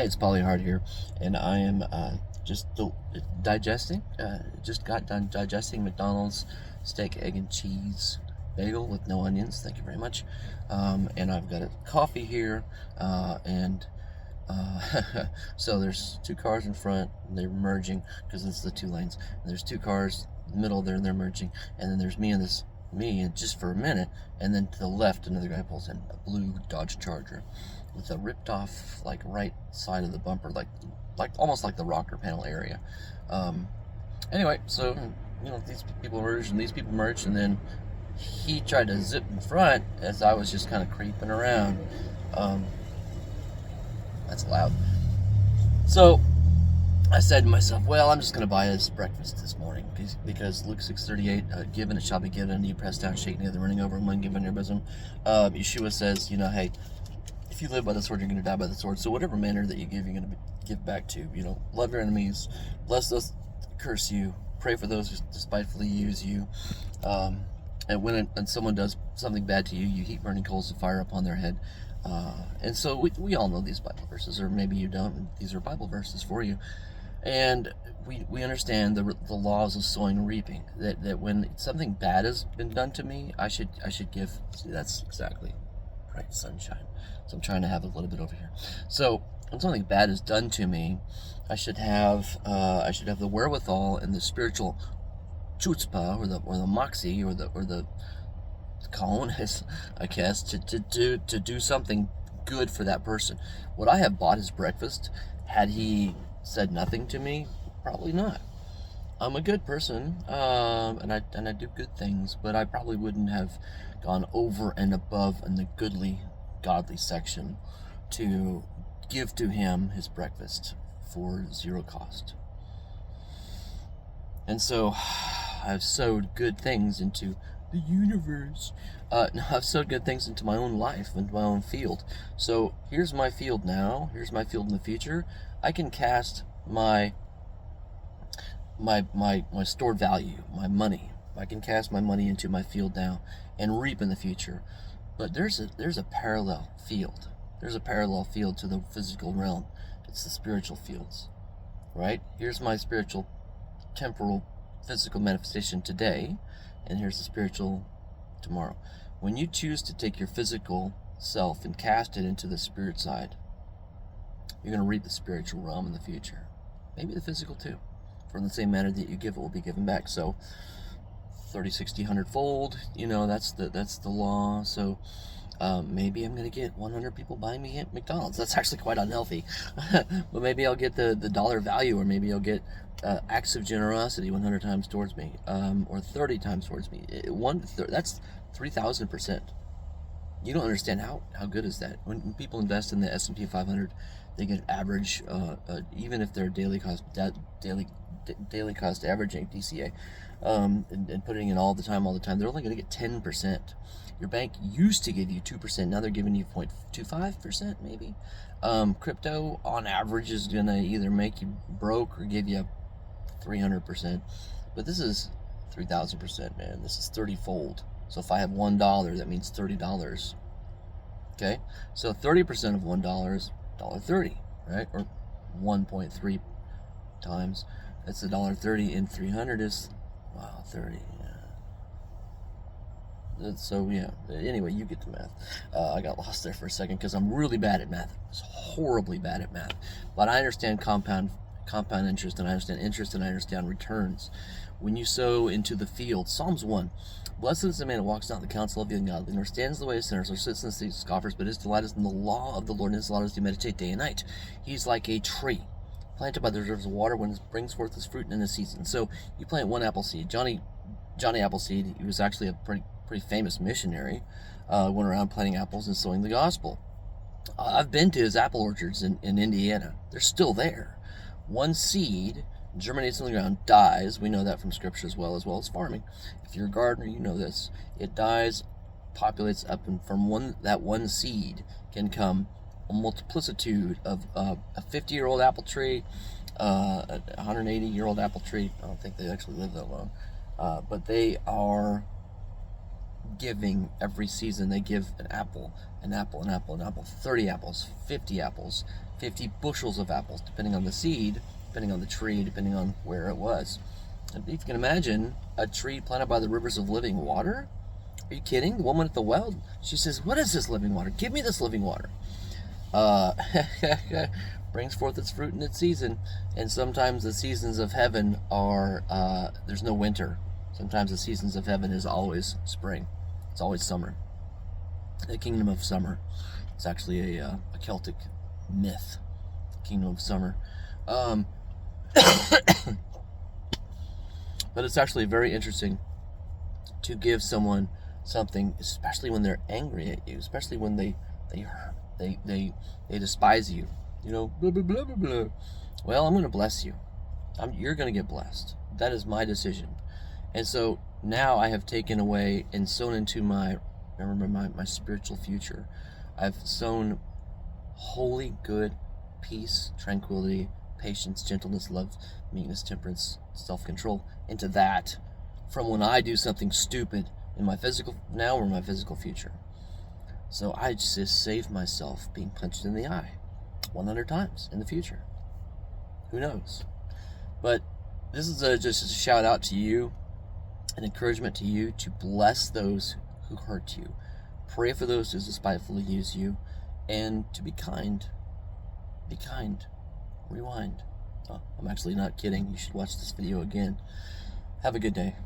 Hey, it's Polly Hard here, and I am digesting. Just got done digesting McDonald's steak, egg, and cheese bagel with no onions. Thank you very much. And I've got a coffee here, and so there's two cars in front. And they're merging because it's the two lanes. And there's two cars in the middle there, and they're merging. And then there's me, and just for a minute, and then to the left, another guy pulls in a blue Dodge Charger with a ripped off like right side of the bumper, like almost like the rocker panel area. Um, anyway, so these people merged and these people merged, and then he tried to zip in front as I was just kind of creeping around. Um, that's loud. So I said to myself, well, I'm just going to buy us breakfast this morning because Luke 6:38, given it shall be given unto you, pressed down, shaken together, running over, and one given in your bosom. Yeshua says, hey, if you live by the sword, you're going to die by the sword. So whatever manner that you give, you're going to give back to. Love your enemies, bless those that curse you, pray for those who despitefully use you. And when someone does something bad to you, you heap burning coals of fire upon their head. And so we all know these Bible verses, or maybe you don't. These are Bible verses for you. And we understand the laws of sowing and reaping. That when something bad has been done to me, I should give. See, that's exactly right, sunshine. So I'm trying to have a little bit over here. So when something bad is done to me, I should have the wherewithal and the spiritual chutzpah, or the moxie, or the cojones, I guess, to do something good for that person. Would I have bought his breakfast had he said nothing to me? Probably not. I'm a good person, and I do good things, but I probably wouldn't have gone over and above in the goodly, godly section to give to him his breakfast for zero cost. And so I've sowed good things into the universe. I've sowed good things into my own life, into my own field. So here's my field now. Here's my field in the future. I can cast my stored value, my money. I can cast my money into my field now and reap in the future. But there's a parallel field. There's a parallel field to the physical realm. It's the spiritual fields, right? Here's my spiritual, temporal, physical manifestation today, and here's the spiritual tomorrow. When you choose to take your physical self and cast it into the spirit side, you're going to reap the spiritual realm in the future. Maybe the physical too. For in the same manner that you give, it will be given back. So 30, 60, 100-fold, that's the law. So maybe I'm going to get 100 people buying me at McDonald's. That's actually quite unhealthy. But maybe I'll get the dollar value, or maybe I'll get acts of generosity 100 times towards me, or 30 times towards me. That's 3,000%. You don't understand how good is that. When people invest in the S&P 500, they get average, even if they're daily cost averaging, DCA, and putting in all the time, they're only going to get 10%. Your bank used to give you 2%, now they're giving you 0.25%, maybe. Crypto, on average, is going to either make you broke or give you 300%. But this is 3,000%, man. This is 30-fold. So if I have $1, that means $30. Okay? So 30% of $1 is $1.30, right? Or 1.3 times. That's $1.30, and 300 is, wow, 30. So yeah, anyway, you get the math. I got lost there for a second because I'm really bad at math. I was horribly bad at math. But I understand compound interest, and I understand interest, and I understand returns. When you sow into the field, Psalms 1, blessed is the man who walks not in the counsel of the ungodly, nor stands in the way of sinners, or sits in the seat of scoffers, but his delight is in the law of the Lord, and his law is to meditate day and night. He's like a tree planted by the rivers of water, when it brings forth its fruit in the season. So you plant one apple seed. Johnny Appleseed, he was actually a pretty famous missionary, went around planting apples and sowing the gospel. I've been to his apple orchards in Indiana. They're still there. One seed germinates in the ground, dies. We know that from scripture as well as farming. If you're a gardener, you know this. It dies, populates up, and from that one seed can come a multiplicitude of a 50-year-old apple tree, a 180-year-old apple tree. I don't think they actually live that long, but they are giving every season. They give an apple, 30 apples, 50 apples, 50 bushels of apples, depending on the seed, depending on the tree, depending on where it was. And if you can imagine a tree planted by the rivers of living water, are you kidding? The woman at the well, she says, "What is this living water? Give me this living water." Brings forth its fruit in its season. And sometimes the seasons of heaven are, there's no winter. Sometimes the seasons of heaven is always spring. It's always summer. The kingdom of summer. It's actually a Celtic myth. The kingdom of summer. But it's actually very interesting to give someone something, especially when they're angry at you, especially when they despise you. You know, blah, blah, blah, blah, blah. Well, I'm going to bless you. You're going to get blessed. That is my decision. And so now I have taken away and sown into my spiritual future. I've sown holy, good, peace, tranquility, patience, gentleness, love, meekness, temperance, self-control into that from when I do something stupid in my physical now or my physical future. So I just save myself being punched in the eye 100 times in the future. Who knows? But this is just a shout out to you, an encouragement to you to bless those who hurt you. Pray for those who despitefully use you, and to be kind. Be kind. Rewind. Oh, I'm actually not kidding. You should watch this video again. Have a good day.